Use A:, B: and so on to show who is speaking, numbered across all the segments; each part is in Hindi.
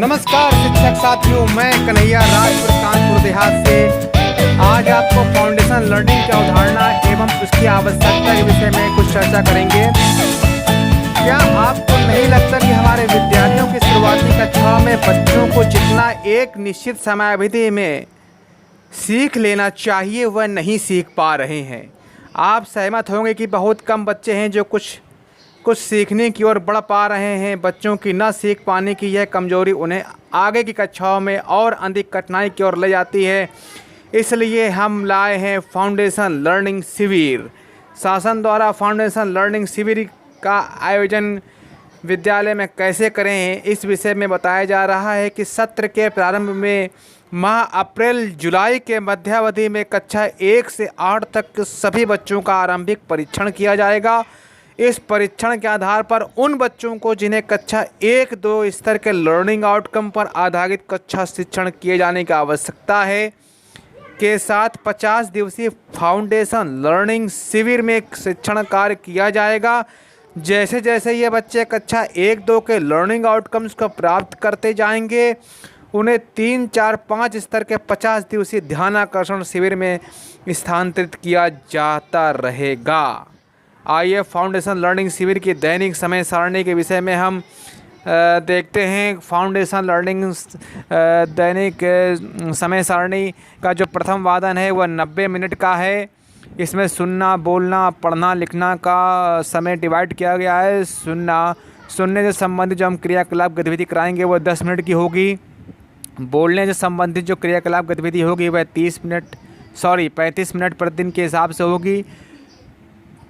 A: नमस्कार शिक्षक साथियों, मैं कन्हैया राजपुर कानपुर देहात से आज आपको फाउंडेशन लर्निंग की अवधारणा एवं उसकी आवश्यकता के विषय में कुछ चर्चा करेंगे। क्या आपको नहीं लगता कि हमारे विद्यालयों की शुरुआती कक्षाओं में बच्चों को जितना एक निश्चित समयावधि में सीख लेना चाहिए वह नहीं सीख पा रहे हैं? आप सहमत होंगे कि बहुत कम बच्चे हैं जो कुछ सीखने की ओर बढ़ पा रहे हैं। बच्चों की न सीख पाने की यह कमजोरी उन्हें आगे की कक्षाओं में और अधिक कठिनाई की ओर ले जाती है। इसलिए हम लाए हैं फाउंडेशन लर्निंग शिविर। शासन द्वारा फाउंडेशन लर्निंग शिविर का आयोजन विद्यालय में कैसे करें, इस विषय में बताया जा रहा है कि सत्र के प्रारंभ में माह अप्रैल जुलाई के मध्यावधि में कक्षा 1 से 8 तक सभी बच्चों का आरंभिक परीक्षण किया जाएगा। इस परीक्षण के आधार पर उन बच्चों को जिन्हें कक्षा 1-2 स्तर के लर्निंग आउटकम पर आधारित कक्षा शिक्षण किए जाने की आवश्यकता है के साथ 50 दिवसीय फाउंडेशन लर्निंग शिविर में शिक्षण कार्य किया जाएगा। जैसे जैसे ये बच्चे कक्षा 1-2 के लर्निंग आउटकम्स को प्राप्त करते जाएंगे, उन्हें 3, 4, 5 स्तर के 50 दिवसीय ध्यानाकर्षण शिविर में स्थानांतरित किया जाता रहेगा। आइए फाउंडेशन लर्निंग शिविर की दैनिक समय सारणी के विषय में हम देखते हैं। फाउंडेशन लर्निंग दैनिक समय सारणी का जो प्रथम वादन है वह 90 मिनट का है। इसमें सुनना, बोलना, पढ़ना, लिखना का समय डिवाइड किया गया है। सुनने से संबंधित जो हम क्रियाकलाप गतिविधि कराएंगे वह 10 मिनट की होगी। बोलने से संबंधित जो क्रियाकलाप गतिविधि होगी वह 35 मिनट प्रतिदिन के हिसाब से होगी।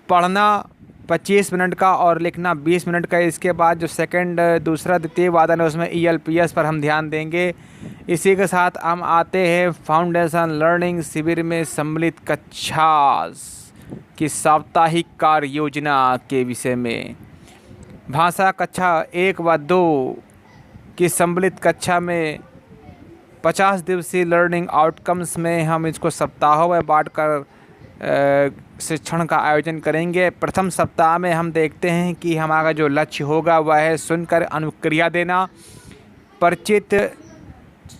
A: पढ़ना 25 मिनट का और लिखना 20 मिनट का। इसके बाद जो दूसरा द्वितीय वादन है उसमें ELPS पर हम ध्यान देंगे। इसी के साथ हम आते हैं फाउंडेशन लर्निंग शिविर में सम्मिलित कक्षा की साप्ताहिक कार्य योजना के विषय में। भाषा कक्षा 1 व 2 की सम्मिलित कक्षा में 50 दिवसीय लर्निंग आउटकम्स में हम इसको सप्ताहों में बांटकर शिक्षण का आयोजन करेंगे। प्रथम सप्ताह में हम देखते हैं कि हमारा जो लक्ष्य होगा वह है सुनकर अनुक्रिया देना। परिचित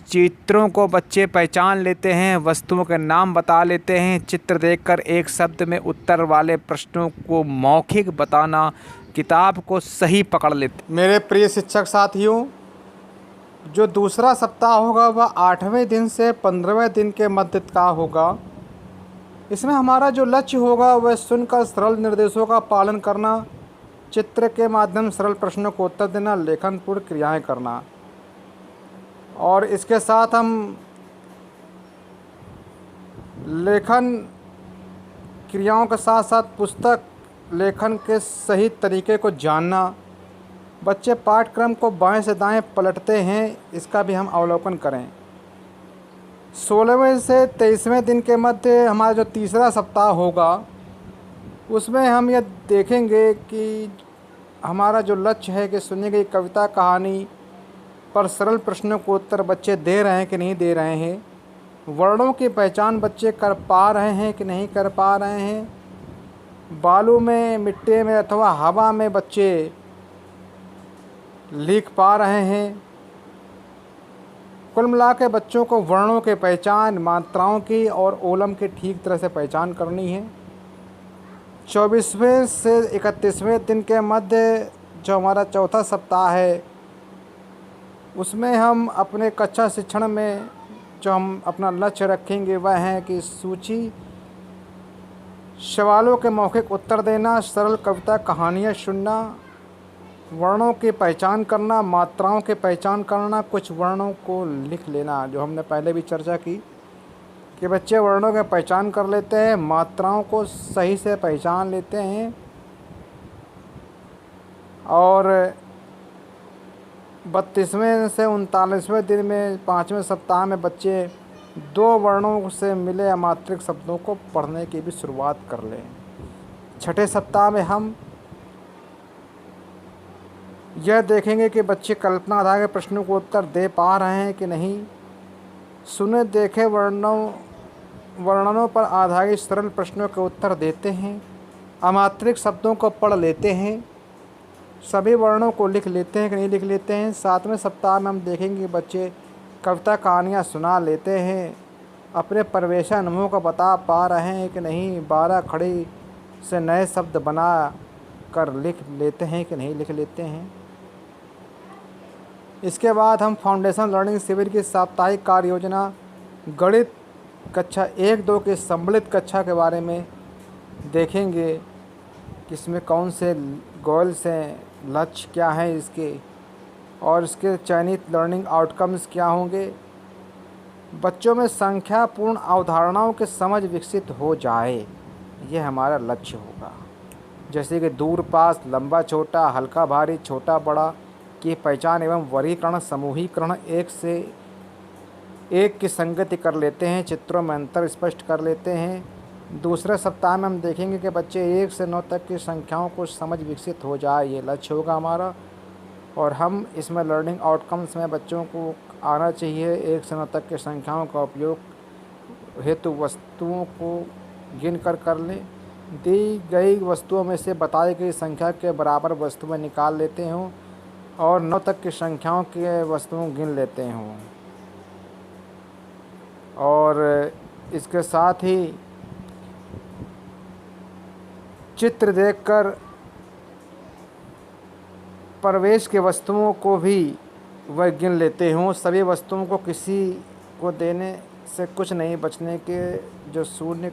A: चित्रों को बच्चे पहचान लेते हैं, वस्तुओं के नाम बता लेते हैं। चित्र देखकर एक शब्द में उत्तर वाले प्रश्नों को मौखिक बताना, किताब को सही पकड़ लेते। मेरे प्रिय शिक्षक साथियों, जो दूसरा सप्ताह होगा वह 8वें दिन से 15वें दिन के मध्य का होगा। इसमें हमारा जो लक्ष्य होगा वह सुनकर सरल निर्देशों का पालन करना, चित्र के माध्यम सरल प्रश्नों को उत्तर देना, लेखनपूर्ण क्रियाएं करना। और इसके साथ हम लेखन क्रियाओं के साथ साथ पुस्तक लेखन के सही तरीके को जानना। बच्चे पाठ्यक्रम को बाएं से दाएं पलटते हैं, इसका भी हम अवलोकन करें। 16वें से 23वें दिन के मध्य हमारा जो तीसरा सप्ताह होगा उसमें हम यह देखेंगे कि हमारा जो लक्ष्य है कि सुनी गई कविता कहानी पर सरल प्रश्नों को उत्तर बच्चे दे रहे हैं कि नहीं दे रहे हैं। वर्णों की पहचान बच्चे कर पा रहे हैं कि नहीं कर पा रहे हैं। बालू में, मिट्टी में अथवा हवा में बच्चे लिख पा रहे हैं। कुल मिला के बच्चों को वर्णों के पहचान, मात्राओं की और ओलम की ठीक तरह से पहचान करनी है। 24वें से 31वें दिन के मध्य जो हमारा चौथा सप्ताह है उसमें हम अपने कक्षा शिक्षण में जो हम अपना लक्ष्य रखेंगे वह है कि सूची सवालों के मौखिक उत्तर देना, सरल कविता कहानियाँ सुनना, वर्णों की पहचान करना, मात्राओं की पहचान करना, कुछ वर्णों को लिख लेना। जो हमने पहले भी चर्चा की कि बच्चे वर्णों की पहचान कर लेते हैं, मात्राओं को सही से पहचान लेते हैं। और 32वें से 39वें दिन में 5वें सप्ताह में बच्चे 2 वर्णों से मिले अमात्रिक शब्दों को पढ़ने की भी शुरुआत कर लें। 6ठे सप्ताह में हम यह देखेंगे कि बच्चे कल्पना आधारित प्रश्नों को उत्तर दे पा रहे हैं कि नहीं। सुने देखे वर्णनों पर आधारित सरल प्रश्नों के उत्तर देते हैं, अमात्रिक शब्दों को पढ़ लेते हैं। सभी वर्णों को लिख लेते हैं कि नहीं लिख लेते हैं। 7वें सप्ताह में हम देखेंगे बच्चे कविता कहानियाँ सुना लेते हैं, अपने प्रवेश अनुभवों को बता पा रहे हैं कि नहीं, 12 खड़ी से नए शब्द बना कर लिख लेते हैं कि नहीं लिख लेते हैं। इसके बाद हम फाउंडेशन लर्निंग शिविर की साप्ताहिक कार्य योजना गणित कक्षा 1-2 की सम्मिलित कक्षा के बारे में देखेंगे कि इसमें कौन से गोल्स हैं, लक्ष्य क्या हैं इसके, और इसके चयनित लर्निंग आउटकम्स क्या होंगे। बच्चों में संख्यापूर्ण अवधारणाओं की समझ विकसित हो जाए, यह हमारा लक्ष्य होगा। जैसे कि दूर पास, लंबा छोटा, हल्का भारी, छोटा बड़ा की पहचान एवं वर्गीकरण, समूहीकरण, एक से एक की संगति कर लेते हैं, चित्रों में अंतर स्पष्ट कर लेते हैं। दूसरे सप्ताह में हम देखेंगे कि बच्चे 1 से 9 तक की संख्याओं को समझ विकसित हो जाए, ये लक्ष्य होगा हमारा। और हम इसमें लर्निंग आउटकम्स में बच्चों को आना चाहिए 1 से 9 तक की संख्याओं का उपयोग हेतु वस्तुओं को गिन कर लें, दी गई वस्तुओं में से बताई गई संख्या के बराबर वस्तुएं निकाल लेते हों और 9 तक की संख्याओं के वस्तुओं गिन लेते हों। और इसके साथ ही चित्र देखकर प्रवेश के वस्तुओं को भी वह गिन लेते हों। सभी वस्तुओं को किसी को देने से कुछ नहीं बचने के, जो शून्य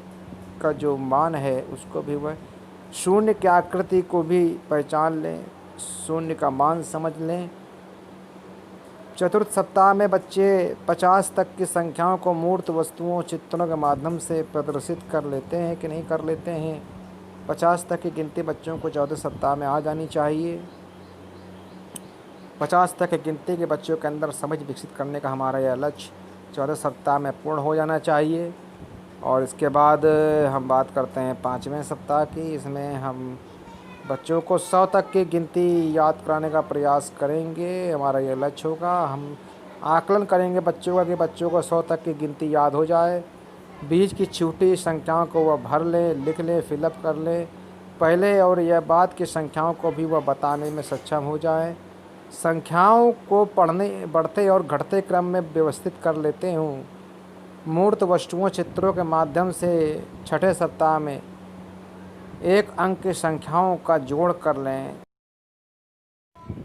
A: का जो मान है उसको भी वह शून्य की आकृति को भी पहचान लें, शून्य का मान समझ लें। चतुर्थ सप्ताह में बच्चे 50 तक की संख्याओं को मूर्त वस्तुओं, चित्रों के माध्यम से प्रदर्शित कर लेते हैं कि नहीं कर लेते हैं। 50 तक की गिनती बच्चों को 14 सप्ताह में आ जानी चाहिए। 50 तक की गिनती के बच्चों के अंदर समझ विकसित करने का हमारा यह लक्ष्य 14 सप्ताह में पूर्ण हो जाना चाहिए। और इसके बाद हम बात करते हैं 5वें सप्ताह की। इसमें हम बच्चों को 100 तक की गिनती याद कराने का प्रयास करेंगे, हमारा यह लक्ष्य होगा। हम आकलन करेंगे बच्चों का कि बच्चों को 100 तक की गिनती याद हो जाए। बीच की छूटी संख्याओं को वह भर लें, लिख लें, फिलअप कर लें पहले, और यह बाद की संख्याओं को भी वह बताने में सक्षम हो जाए। संख्याओं को पढ़ने बढ़ते और घटते क्रम में व्यवस्थित कर लेते हूँ। मूर्त वस्तुओं, चित्रों के माध्यम से 6ठे सप्ताह में 1 अंक की संख्याओं का जोड़ कर लें।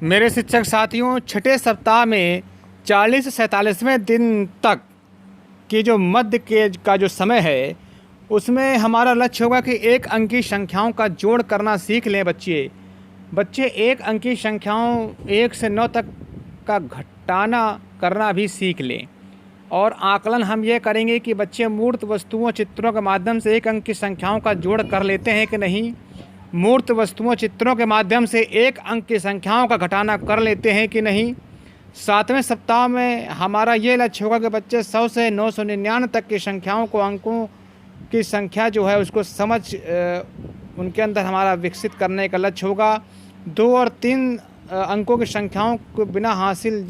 A: मेरे शिक्षक साथियों, 6ठे सप्ताह में 40 से 47वें दिन तक की जो मध्य के का जो समय है, उसमें हमारा लक्ष्य होगा कि 1 अंक की संख्याओं का जोड़ करना सीख लें बच्चे 1 अंक की संख्याओं 1 से 9 तक का घटाना करना भी सीख लें। और आकलन हम ये करेंगे कि बच्चे मूर्त वस्तुओं, चित्रों के माध्यम से 1 अंक की संख्याओं का जोड़ कर लेते हैं कि नहीं। मूर्त वस्तुओं, चित्रों के माध्यम से 1 अंक की संख्याओं का घटाना कर लेते हैं कि नहीं। 7वें सप्ताह में हमारा ये लक्ष्य होगा कि बच्चे 100 से 999 तक की संख्याओं को, अंकों की संख्या जो है उसको समझ उनके अंदर हमारा विकसित करने का लक्ष्य होगा। 2 और 3 अंकों की संख्याओं को बिना हासिल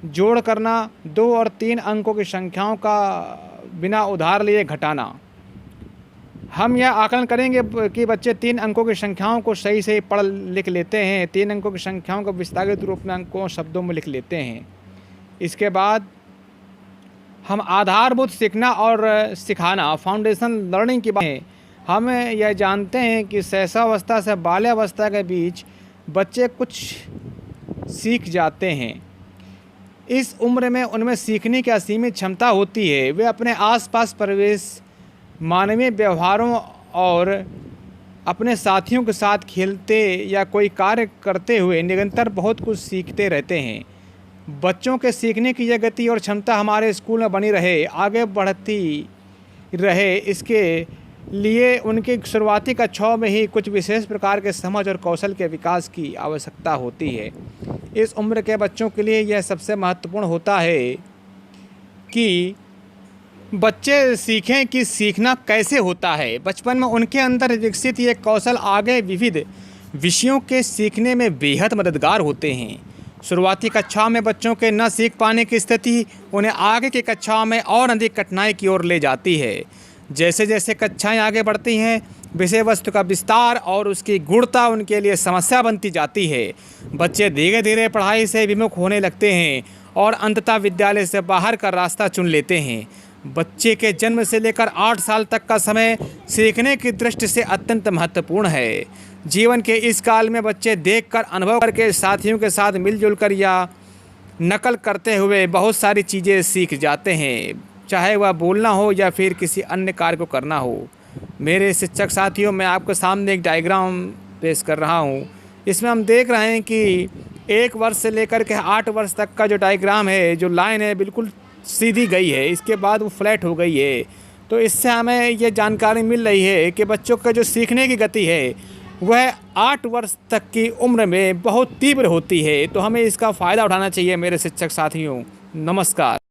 A: जोड़ करना, 2 और 3 अंकों की संख्याओं का बिना उधार लिए घटाना। हम यह आकलन करेंगे कि बच्चे 3 अंकों की संख्याओं को सही से पढ़ लिख लेते हैं, 3 अंकों की संख्याओं को विस्तारित रूप में अंकों शब्दों में लिख लेते हैं। इसके बाद हम आधारभूत सीखना और सिखाना, फाउंडेशन लर्निंग की बात है। हम यह जानते हैं कि शैशवावस्था से बाल्यावस्था के बीच बच्चे कुछ सीख जाते हैं। इस उम्र में उनमें सीखने की असीमित क्षमता होती है। वे अपने आसपास परिवेश, मानवीय व्यवहारों और अपने साथियों के साथ खेलते या कोई कार्य करते हुए निरंतर बहुत कुछ सीखते रहते हैं। बच्चों के सीखने की यह गति और क्षमता हमारे स्कूल में बनी रहे, आगे बढ़ती रहे, इसके लिए उनके शुरुआती कक्षाओं में ही कुछ विशेष प्रकार के समझ और कौशल के विकास की आवश्यकता होती है। इस उम्र के बच्चों के लिए यह सबसे महत्वपूर्ण होता है कि बच्चे सीखें कि सीखना कैसे होता है। बचपन में उनके अंदर विकसित ये कौशल आगे विविध विषयों के सीखने में बेहद मददगार होते हैं। शुरुआती कक्षाओं में बच्चों के न सीख पाने की स्थिति उन्हें आगे की कक्षाओं में और अधिक कठिनाई की ओर ले जाती है। जैसे जैसे कक्षाएं आगे बढ़ती हैं, विषय वस्तु का विस्तार और उसकी गुणता उनके लिए समस्या बनती जाती है। बच्चे धीरे धीरे पढ़ाई से विमुख होने लगते हैं और अंततः विद्यालय से बाहर का रास्ता चुन लेते हैं। बच्चे के जन्म से लेकर 8 साल तक का समय सीखने की दृष्टि से अत्यंत महत्वपूर्ण है। जीवन के इस काल में बच्चे देखकर, अनुभव करके, साथियों के साथ मिलजुल कर या नकल करते हुए बहुत सारी चीज़ें सीख जाते हैं, चाहे वह बोलना हो या फिर किसी अन्य कार्य को करना हो। मेरे शिक्षक साथियों, मैं आपके सामने एक डायग्राम पेश कर रहा हूँ। इसमें हम देख रहे हैं कि 1 वर्ष से लेकर के 8 वर्ष तक का जो डायग्राम है, जो लाइन है, बिल्कुल सीधी गई है, इसके बाद वो फ्लैट हो गई है। तो इससे हमें ये जानकारी मिल रही है कि बच्चों का जो सीखने की गति है वह 8 वर्ष तक की उम्र में बहुत तीव्र होती है। तो हमें इसका फ़ायदा उठाना चाहिए मेरे शिक्षक साथियों। नमस्कार।